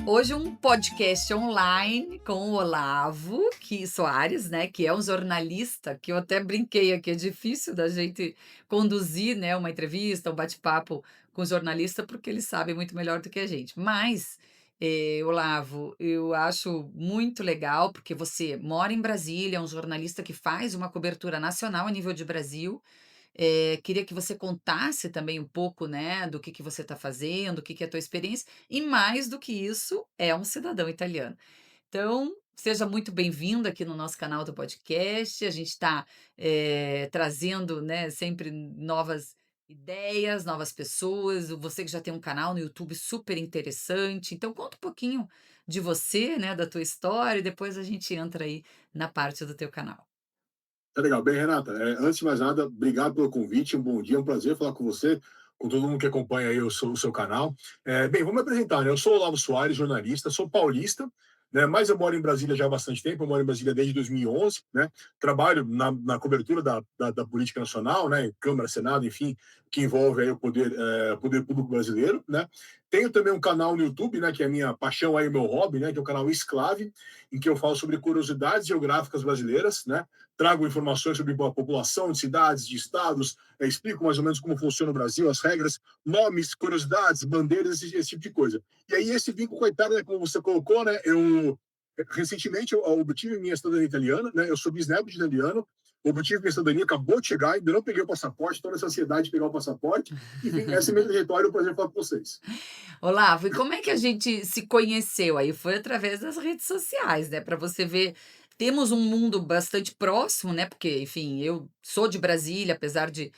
Hoje um podcast online com o Olavo Soares, né, que é um jornalista que eu até brinquei aqui, é difícil da gente conduzir, né, uma entrevista, um bate-papo com jornalista, porque eles sabem muito melhor do que a gente. Mas, Olavo, eu acho muito legal, porque você mora em Brasília, é um jornalista que faz uma cobertura nacional a nível de Brasil. Queria que você contasse também um pouco, né, do que você está fazendo, o que é a tua experiência, e mais do que isso, é um cidadão italiano. Então, seja muito bem-vindo aqui no nosso canal do podcast. A gente está trazendo, né, sempre novas ideias, novas pessoas. Você que já tem um canal no YouTube super interessante. Então, conta um pouquinho de você, né, da tua história, e depois a gente entra aí na parte do teu canal. Tá legal. Bem, Renata, antes de mais nada, obrigado pelo convite, um bom dia, um prazer falar com você, com todo mundo que acompanha aí o seu canal. Bem, vou me apresentar, né? Eu sou o Olavo Soares, jornalista, sou paulista, né? Mas eu moro em Brasília já há bastante tempo, eu moro em Brasília desde 2011, né? Trabalho na cobertura da política nacional, né? Câmara, Senado, enfim, que envolve aí o poder público brasileiro, né? Tenho também um canal no YouTube, né? Que é a minha paixão aí, o meu hobby, né? Que é o canal Esclave, em que eu falo sobre curiosidades geográficas brasileiras, né? Trago informações sobre a população de cidades, de estados, explico mais ou menos como funciona o Brasil, as regras, nomes, curiosidades, bandeiras, esse tipo de coisa. E aí esse vínculo com a Itália, né, como você colocou, né, eu recentemente eu obtive minha cidadania italiana, né, eu sou bisneto de italiano, obtive minha cidadania, acabou de chegar, ainda não peguei o passaporte, estou nessa ansiedade de pegar o passaporte. Enfim, essa é a minha trajetória, é um prazer falar com vocês. Olavo, e como é que a gente se conheceu aí? Foi através das redes sociais, né, para você ver, temos um mundo bastante próximo, né, porque, enfim, eu sou de Brasília, apesar de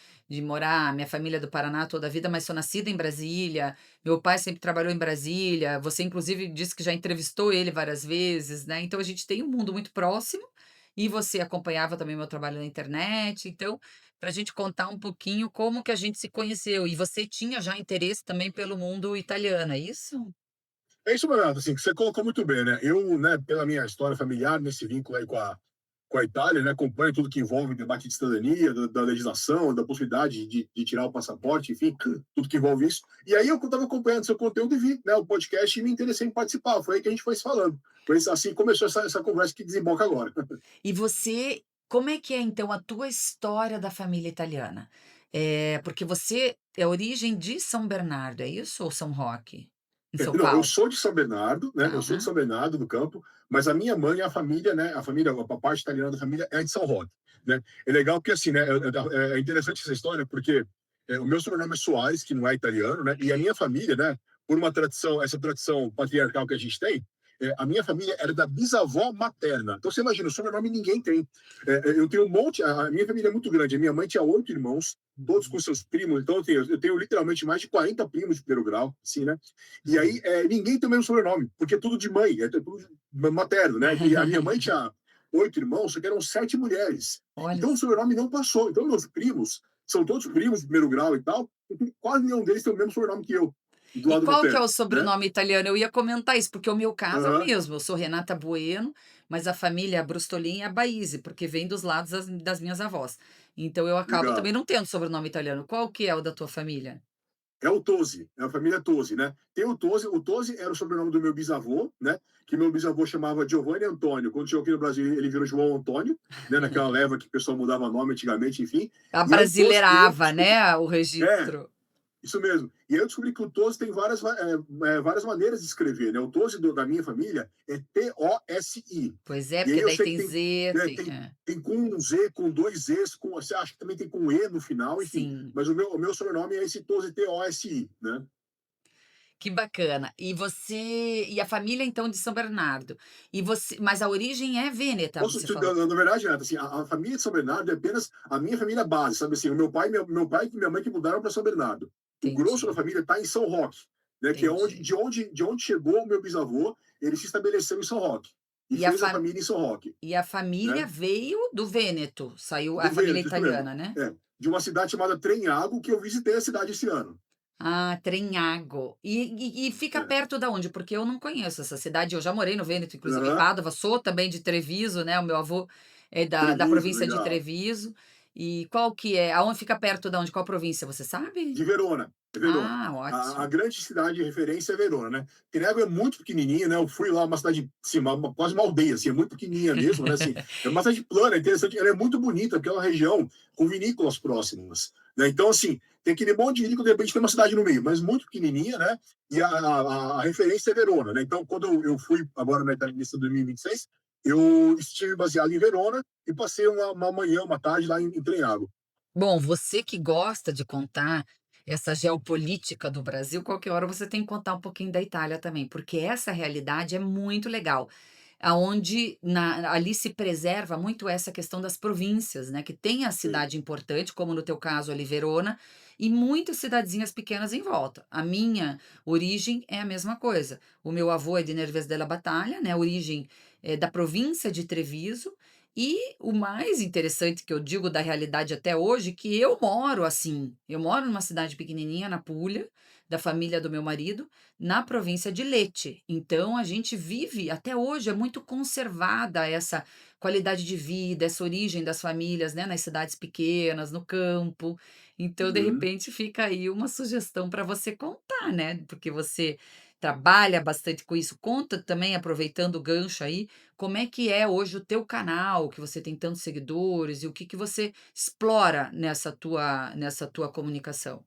morar minha família é do Paraná toda a vida, mas sou nascida em Brasília, meu pai sempre trabalhou em Brasília, você inclusive disse que já entrevistou ele várias vezes, né, então a gente tem um mundo muito próximo, e você acompanhava também meu trabalho na internet, então para a gente contar um pouquinho como que a gente se conheceu. E você tinha já interesse também pelo mundo italiano, é isso? É isso, Renato, assim, que você colocou muito bem, né? Eu, né, pela minha história familiar, nesse vínculo aí com a Itália, né, acompanho tudo que envolve o debate de cidadania, da legislação, da possibilidade de tirar o passaporte, enfim, tudo que envolve isso. E aí eu estava acompanhando seu conteúdo e vi, né, o podcast e me interessei em participar. Foi aí que a gente foi se falando. Foi assim que começou essa conversa que desemboca agora. E você, como é que é então a tua história da família italiana? Porque você é origem de São Bernardo, é isso? Ou São Roque? Em São Não, eu Paulo? sou de São Bernardo, né? Eu sou de Aham. São Bernardo do Campo, mas a minha mãe, a parte italiana da família é de São Roque, né? É legal porque assim, né? É interessante essa história porque o meu sobrenome é Soares, que não é italiano, né? E a minha família, né? Por uma tradição, essa tradição patriarcal que a gente tem, a minha família era da bisavó materna. Então você imagina, o sobrenome ninguém tem. Eu tenho um monte, a minha família é muito grande. A minha mãe tinha 8 irmãos, todos com Uhum. seus primos. Então eu tenho literalmente mais de 40 primos de primeiro grau, assim, né? E aí ninguém tem o mesmo sobrenome, porque é tudo de mãe, é tudo materno, né? E a minha mãe tinha 8 irmãos, só que eram 7 mulheres. Olha Então o só. sobrenome não passou. Então meus primos são todos primos de primeiro grau e tal, e quase nenhum deles tem o mesmo sobrenome que eu, do E lado qual que é materno, o né? sobrenome italiano? Eu ia comentar isso, porque o meu caso é o Aham, mesmo, eu sou Renata Bueno, mas a família Brustolin é Baise, porque vem dos lados das minhas avós. Então eu acabo legal. também não tendo sobrenome italiano. Qual que é o da tua família? É o Tosi, é a família Tosi, né? Tem o Tosi era o sobrenome do meu bisavô, né? Que meu bisavô chamava Giovanni Antônio. Quando chegou aqui no Brasil, ele virou João Antônio, né? Naquela leva que o pessoal mudava nome antigamente, enfim. E aí o Tosi, e eu Abrasileirava, descobri, né, o é, registro. isso mesmo. E aí eu descobri que o Tosi tem várias maneiras de escrever, né? O Tosi da minha família é Tosi. Pois é, E aí porque eu daí sei que tem tem, Z, né, tem tem, tem com um Z, com dois Zs, você acha que também tem com E no final, enfim. sim, Mas o meu sobrenome é esse Tosi, Tosi, né? que bacana. E a família então de São Bernardo. E você, mas a origem é vêneta, Posso, você falou? na verdade, Renato, assim, a família de São Bernardo é apenas a minha família base, sabe assim? O meu pai e minha mãe que mudaram para São Bernardo. O grosso da Entendi, família está em São Roque, né? Que é onde, entendi. de onde chegou o meu bisavô, ele se estabeleceu em São Roque e E a fez a fa família em São Roque, e a família né? veio do Vêneto, saiu a Do família Vêneto, isso mesmo. italiana, né? De uma cidade chamada Trenhago, que eu visitei a cidade esse ano. Ah, Trenhago. E fica É. perto da onde? Porque eu não conheço essa cidade, eu já morei no Vêneto, inclusive em Aham. Pádua, sou também de Treviso, né, o meu avô é da Treviso, província de legal. Treviso. E qual que é aonde fica perto da onde? Qual província, você sabe? De Verona. É Verona. Ah, A ótimo. grande cidade de referência é Verona, né? Treviso é muito pequenininha, né? Eu fui lá, uma cidade, assim, quase uma aldeia, assim, é muito pequenininha mesmo, né? Assim, é uma cidade plana, é interessante, ela é muito bonita, porque é uma região com vinícolas próximas, né? Então, assim, tem aquele monte de vinícola, de repente tem uma cidade no meio, mas muito pequenininha, né? E a referência é Verona, né? Então, quando eu fui agora na Itália, em 2026, eu estive baseado em Verona e passei uma manhã, uma tarde lá em Treviso. Bom, você que gosta de contar essa geopolítica do Brasil, qualquer hora você tem que contar um pouquinho da Itália também, porque essa realidade é muito legal. Aonde ali se preserva muito essa questão das províncias, né? Que tem a Sim. cidade importante, como no teu caso ali, Verona, e muitas cidadezinhas pequenas em volta. A minha origem é a mesma coisa. O meu avô é de Nervés della Battaglia, né? A origem é da província de Treviso, e o mais interessante que eu digo da realidade até hoje, que eu moro assim, eu moro numa cidade pequenininha na Puglia, da família do meu marido, na província de Lecce. Então a gente vive até hoje é muito conservada essa qualidade de vida, essa origem das famílias, né, nas cidades pequenas, no campo. Então, de Uhum. repente, fica aí uma sugestão para você contar, né? Porque você trabalha bastante com isso. Conta também, aproveitando o gancho aí, como é que é hoje o teu canal, que você tem tantos seguidores, e o que que você explora nessa tua comunicação?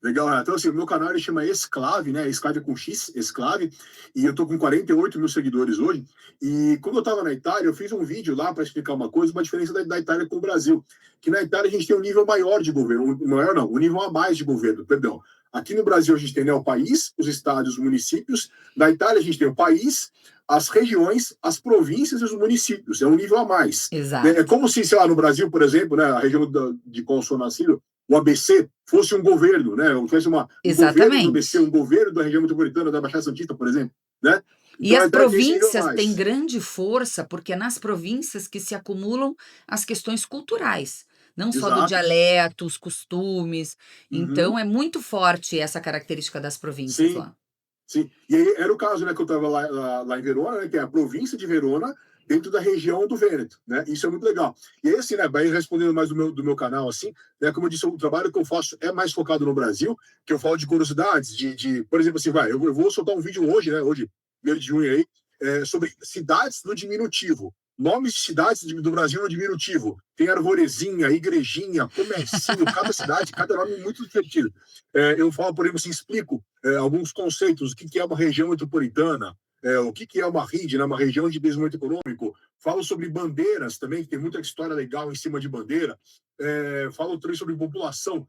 Legal, Renato. Então, assim, o meu canal ele chama Exclave, né? Exclave com X, Exclave, e eu tô com 48 mil seguidores hoje. E quando eu tava na Itália, eu fiz um vídeo lá para explicar uma coisa, uma diferença da Itália com o Brasil. Que na Itália a gente tem um nível maior de governo, maior não, um nível a mais de governo, perdão. Aqui no Brasil a gente tem, né, o país, os estados, os municípios. Na Itália a gente tem o país, as regiões, as províncias e os municípios. É um nível a mais. Né? É Exato. como se, sei lá, no Brasil, por exemplo, né, a região de qual eu sou nascido, o ABC fosse um governo, né? Ou fosse um governo do ABC, Exatamente. um governo da região metropolitana da Baixada Santista, por exemplo, né? E Então a as Itália tem esse nível a províncias têm mais. grande força, porque é nas províncias que se acumulam as questões culturais, não só do Exato. dialeto, os costumes. Então Uhum. é muito forte essa característica das províncias Sim, lá. sim. E aí era o caso, né, que eu estava lá em Verona, né, que é a província de Verona, dentro da região do Vêneto, né? Isso é muito legal. E aí, assim, né, vai respondendo mais do meu canal, assim, né, como eu disse, o trabalho que eu faço é mais focado no Brasil, que eu falo de curiosidades, por exemplo, assim, eu vou soltar um vídeo hoje, né, hoje, 1º de junho aí, sobre cidades no diminutivo. Nomes de cidades do Brasil no diminutivo. Tem arvorezinha, igrejinha, comercinho, cada cidade, cada nome muito divertido. Eu falo, por exemplo, assim, explico alguns conceitos, o que é uma região metropolitana, o que é uma RID, né, uma região de desenvolvimento econômico. Falo sobre bandeiras também, que tem muita história legal em cima de bandeira. Falo também sobre população.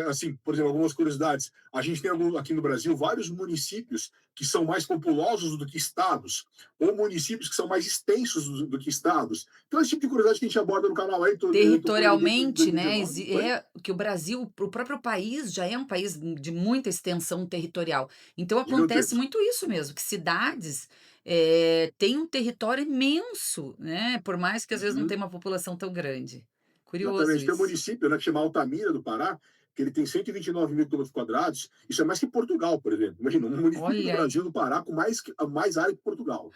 Assim, por exemplo, algumas curiosidades. A gente tem aqui no Brasil vários municípios que são mais populosos do que estados, ou municípios que são mais extensos do que estados. Então, esse tipo de curiosidade que a gente aborda no canal aí, tô com ele desde Territorialmente, né, 2019. Oi? é que o Brasil, o próprio país já é um país de muita extensão territorial. Então acontece Gigantesco. muito isso mesmo, que cidades, têm um território imenso, né, por mais que às vezes não Uhum. tenha uma população tão grande. Curioso Exatamente. Tem um isso. município, né, que chama Altamira, do Pará, que ele tem 129 mil quilômetros quadrados. Isso é mais que Portugal, por exemplo. Imagina, um município do Olha aí. Brasil, do Pará, com mais área que Portugal.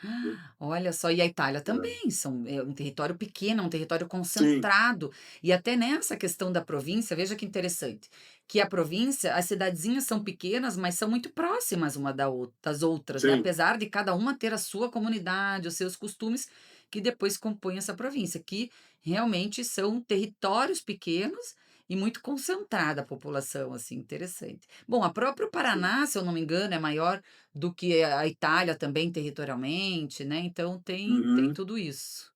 Olha só, e a Itália É. também, é um território pequeno, é um território Sim, concentrado. E até nessa questão da província, veja que interessante, que a província, as cidadezinhas são pequenas, mas são muito próximas uma das outras, né? sim. Apesar de cada uma ter a sua comunidade, os seus costumes, que depois compõem essa província, que realmente são territórios pequenos e muito concentrada a população, assim, interessante. Bom, a próprio Sim. Paraná, se eu não me engano, é maior do que a Itália também territorialmente, né, então tem Uhum. tudo isso.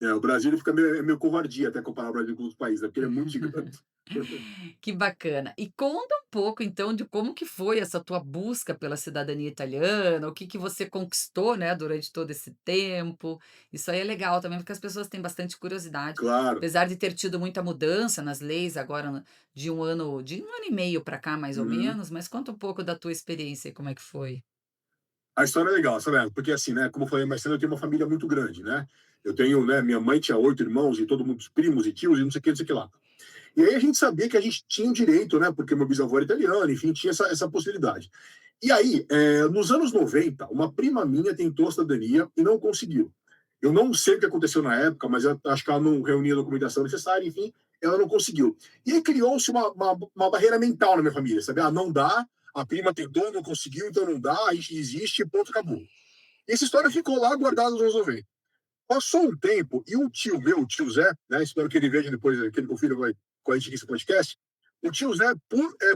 O Brasil ele fica meio covardia até comparar o Brasil com outros países, né? Porque ele é muito gigante. Que bacana. E conta um pouco então de como que foi essa tua busca pela cidadania italiana, o que que você conquistou, né, durante todo esse tempo. Isso aí é legal também, porque as pessoas têm bastante curiosidade. Claro. Apesar de ter tido muita mudança nas leis agora de um ano e meio para cá, mais ou Uhum. menos, mas conta um pouco da tua experiência e como é que foi. A história é legal, sabe? Porque assim, né? Como eu falei mais cedo, eu tenho uma família muito grande, né? Eu tenho, né? Minha mãe tinha 8 irmãos e todo mundo, primos e tios e não sei o que, não sei o que lá. E aí a gente sabia que a gente tinha o direito, né? Porque meu bisavô era italiano, enfim, tinha essa possibilidade. E aí, nos anos 90, uma prima minha tentou a cidadania e não conseguiu. Eu não sei o que aconteceu na época, mas eu acho que ela não reunia a documentação necessária, enfim, ela não conseguiu. E aí criou-se uma barreira mental na minha família, sabe? Ah, não dá, a prima tentou, não conseguiu, então não dá, a gente desiste, ponto, acabou. E essa história ficou lá guardada nos anos 90. Passou um tempo e um tio meu, o tio Zé, né? Espero que ele veja depois, que ele confira com a gente nesse podcast. O tio Zé,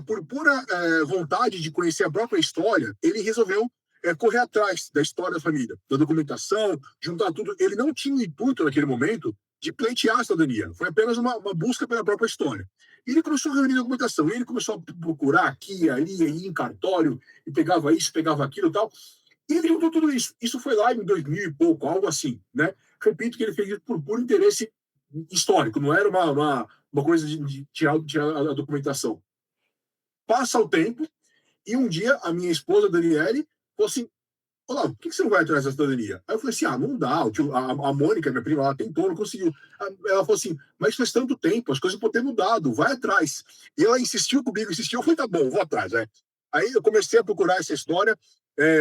por pura vontade de conhecer a própria história, ele resolveu correr atrás da história da família, da documentação, juntar tudo. Ele não tinha o intuito naquele momento de pleitear a cidadania, foi apenas uma busca pela própria história. E ele começou a reunir documentação, e ele começou a procurar aqui, ali, aí, em cartório, e pegava isso, pegava aquilo e tal. E ele juntou tudo isso. Isso foi lá em 2000 e pouco, algo assim, né? Repito que ele fez isso por puro interesse histórico, não era uma coisa de tirar a documentação. Passa o tempo, e um dia a minha esposa, Daniele, falou assim: Olá, por que você não vai atrás da cidadania? Aí eu falei assim: ah, não dá. A Mônica, minha prima, ela tentou, não conseguiu. Ela falou assim: mas faz tanto tempo, as coisas podem ter mudado, vai atrás. E ela insistiu comigo, insistiu, eu falei: tá bom, vou atrás. Né? Aí eu comecei a procurar essa história,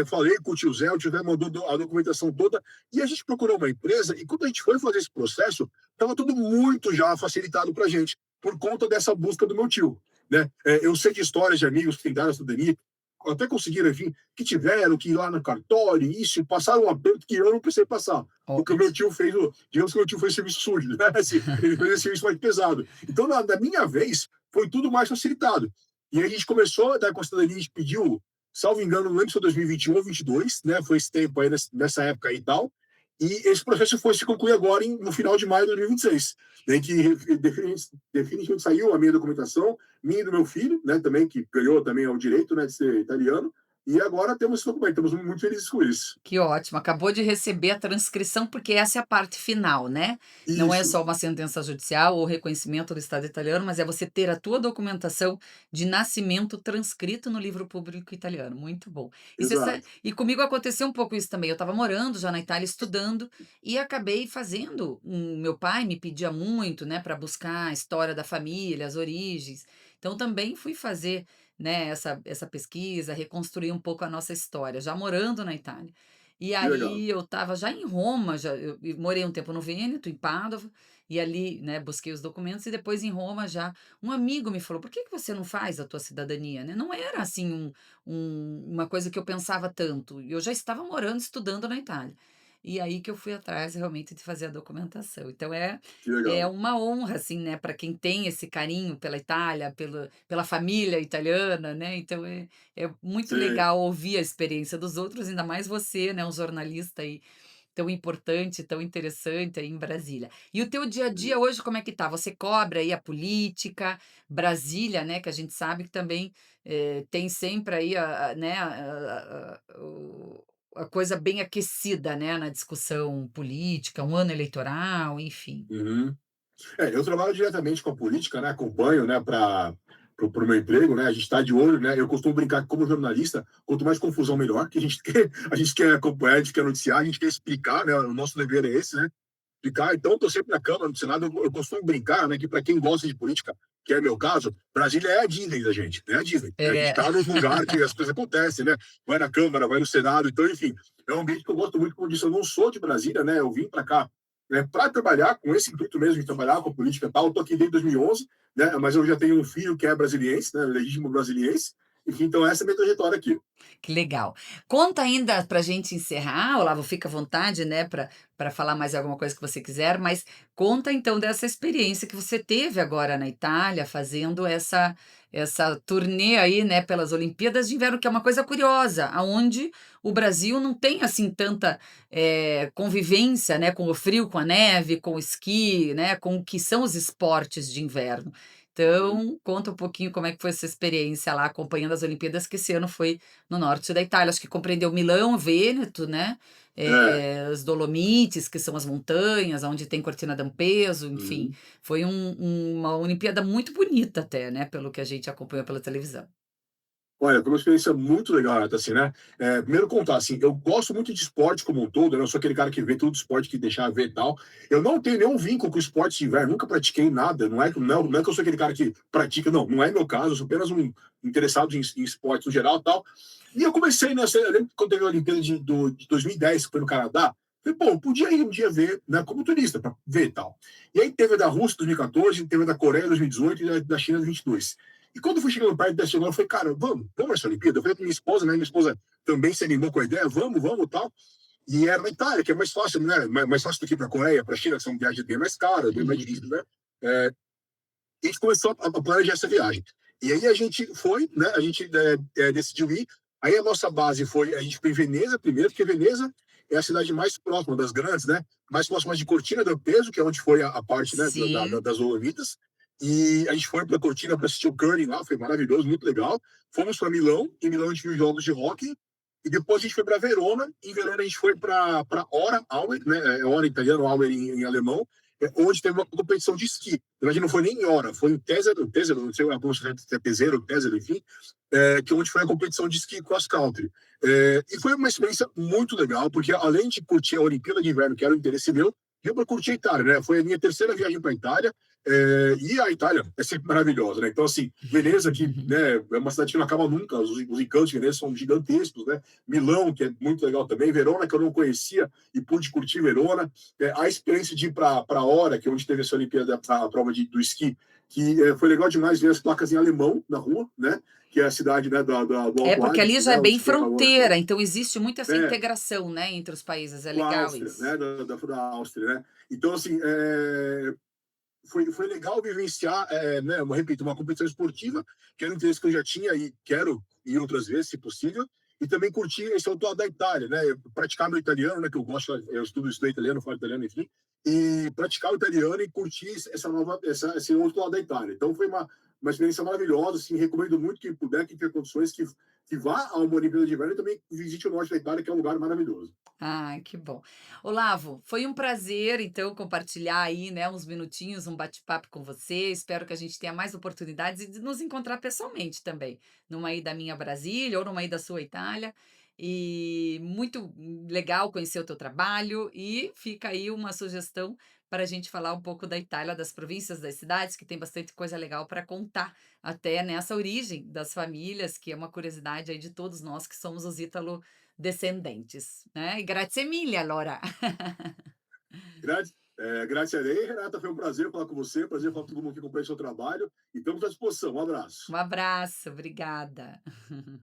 falei com o tio Zé mandou a documentação toda, e a gente procurou uma empresa, e quando a gente foi fazer esse processo, estava tudo muito já facilitado para a gente, por conta dessa busca do meu tio. Né? Eu sei de histórias de amigos que tentaram a cidadania, até conseguiram, enfim, que tiveram que ir lá no cartório, isso, passaram um aperto que eu não precisei passar. Porque o meu tio fez, digamos que o meu tio fez serviço sujo, né? Assim, ele fez esse serviço mais pesado. Então, na minha vez, foi tudo mais facilitado. E aí a gente começou, daí com a cidadania, a gente pediu, salvo engano, não lembro se foi 2021 ou 2022, né? Foi esse tempo aí, nessa época aí e tal. E esse processo foi se concluir agora no final de maio de 2026, em que definitivamente saiu a minha documentação, minha e do meu filho, né, também, que ganhou também o direito, né, de ser italiano, e agora temos esse documento, estamos muito felizes com isso. Que ótimo, acabou de receber a transcrição, porque essa é a parte final, né. Não é Isso, só uma sentença judicial ou reconhecimento do Estado italiano, mas é você ter a tua documentação de nascimento transcrito no livro público italiano, muito bom. E você sa exato. e comigo aconteceu um pouco isso também, eu estava morando já na Itália, estudando, e acabei fazendo meu pai me pedia muito, né, para buscar a história da família, as origens, então também fui fazer, né, essa pesquisa, reconstruir um pouco a nossa história, já morando na Itália. E Que legal. aí eu estava já em Roma, já eu morei um tempo no Vêneto, em Padova, e ali, né, busquei os documentos e depois em Roma já um amigo me falou: "Por que que você não faz a tua cidadania?", né, não era assim uma coisa que eu pensava tanto, e eu já estava morando, estudando na Itália. E aí que eu fui atrás realmente de fazer a documentação. Então Que é legal. uma honra, assim, né, para quem tem esse carinho pela Itália, pela família italiana, né, então é muito Sim. legal ouvir a experiência dos outros, ainda mais você, né, um jornalista aí tão importante, tão interessante aí em Brasília. E o teu dia a dia hoje como é que tá? Você cobre aí a política, Brasília, né, que a gente sabe que também, tem sempre aí né, a coisa bem aquecida, né, na discussão política, um ano eleitoral, enfim. Uhum. Eu trabalho diretamente com a política, né? Acompanho, né, para o meu emprego, né? A gente está de olho, né? Eu costumo brincar que, como jornalista, quanto mais confusão, melhor, que a gente quer acompanhar, a gente quer noticiar, a gente quer explicar, né? O nosso dever é esse, né? Explicar. Então, estou sempre na Câmara, no Senado, eu costumo brincar, né, que para quem gosta de política, que é meu caso, Brasília é a Disney da gente, né? A Disney. A gente É. está num lugar que as coisas acontecem, né? Vai na Câmara, vai no Senado, então, enfim, é um ambiente que eu gosto muito, como eu disse, eu não sou de Brasília, né? Eu vim para cá, né, para trabalhar com esse intuito mesmo de trabalhar com a política e tal. Estou aqui desde 2011, né? Mas eu já tenho um filho que é brasiliense, né? Legítimo brasiliense. Enfim, então essa é a minha trajetória aqui. Que legal. Conta ainda para a gente encerrar, Olavo, fica à vontade, né, para falar mais alguma coisa que você quiser, mas conta então dessa experiência que você teve agora na Itália, fazendo essa turnê aí, né, pelas Olimpíadas de Inverno, que é uma coisa curiosa, aonde o Brasil não tem assim tanta convivência, né, com o frio, com a neve, com o esqui, né, com o que são os esportes de inverno. Uhum. Então, conta um pouquinho como é que foi essa experiência lá acompanhando as Olimpíadas, que esse ano foi no norte da Itália, acho que compreendeu Milão, Vêneto, né, É. as Dolomites, que são as montanhas, onde tem Cortina d'Ampezzo, enfim, Uhum. foi uma Olimpíada muito bonita até, né, pelo que a gente acompanhou pela televisão. Olha, foi uma experiência muito legal, assim, né? Primeiro contar, assim, eu gosto muito de esporte como um todo, né? Eu sou aquele cara que vê todo esporte que deixar ver e tal. Eu não tenho nenhum vínculo com esporte de inverno, nunca pratiquei nada. Não é que eu sou aquele cara que pratica, não. Não é meu caso, eu sou apenas um interessado em esporte no geral e tal. E eu comecei nessa. Eu lembro quando teve a Olimpíada de 2010, que foi no Canadá. Falei, pô, eu podia ir um dia ver, né, como turista, para ver e tal. E aí teve a da Rússia em 2014, teve a da Coreia em 2018 e da China em 2022. E quando eu fui chegando perto dessa semana, eu falei, cara, vamos nessa Olimpíada? Eu falei pra minha esposa, né? Minha esposa também se animou com a ideia, vamos tal. E era na Itália, que é mais fácil, né? Mais fácil do que para a Coreia, para a China, que são viagens bem mais caras, bem mais difíceis, Uhum. né? É, e a gente começou a planejar essa viagem. E aí a gente foi, né? A gente decidiu ir. Aí a nossa base foi, a gente foi em Veneza primeiro, porque Veneza é a cidade mais próxima das grandes, né? Mais próxima de Cortina do Peso, que é onde foi a parte, né, Sim. das Dolomitas. E a gente foi para Cortina para assistir o curling lá, foi maravilhoso, muito legal. Fomos para Milão, em Milão a gente viu jogos de hockey. E depois a gente foi para Verona, em Verona a gente foi para Ora, Auer, né? É Ora em italiano, Auer em alemão, onde teve uma competição de esqui. Na verdade, não foi nem em Hora, foi em Tesero, não sei se é Tesero, Tesero, enfim, que é onde foi a competição de esqui cross-country. E foi uma experiência muito legal, porque além de curtir a Olimpíada de Inverno, que era o interesse meu, deu para curtir a Itália, né? Foi a minha terceira viagem para a Itália, e a Itália é sempre maravilhosa, né? Então, assim, Veneza, que né, é uma cidade que não acaba nunca, os encantos de Veneza são gigantescos, né? Milão, que é muito legal também, Verona, que eu não conhecia e pude curtir Verona, a experiência de ir para Hora, que é onde teve essa Olimpíada, a prova do esqui, que foi legal demais ver as placas em alemão na rua, né? Que é a cidade, né, do É, Alto porque ali Adige, já é né? bem Onde tem a Hora, fronteira, então existe muito essa né? integração, né, entre os países, é Com a legal Áustria, isso. né? Da Áustria, né? Então, assim, foi legal vivenciar, né, repito, uma competição esportiva, que era um interesse que eu já tinha e quero ir outras vezes, se possível, e também curtir esse outro lado da Itália, né, praticar meu italiano, né, que eu gosto, eu estudei italiano, falo italiano, enfim, e praticar o italiano e curtir esse outro lado da Itália. Então foi uma experiência maravilhosa, assim, recomendo muito que puder, que tenha condições, que vá a uma Olimpíada de Inverno e também visite o norte da Itália, que é um lugar maravilhoso. Ai, que bom. Olavo, foi um prazer, então, compartilhar aí, né, uns minutinhos, um bate-papo com você. Espero que a gente tenha mais oportunidades de nos encontrar pessoalmente também, numa ida minha a Brasília ou numa ida sua à Itália. E muito legal conhecer o teu trabalho e fica aí uma sugestão para a gente falar um pouco da Itália, das províncias, das cidades, que tem bastante coisa legal para contar, até nessa origem das famílias, que é uma curiosidade aí de todos nós que somos os descendentes, né? E grazie mille allora. Grazie a lei, Renata, foi um prazer falar com você, prazer falar com todo mundo que acompanha o seu trabalho, e estamos à disposição. Um Um abraço. abraço, obrigada.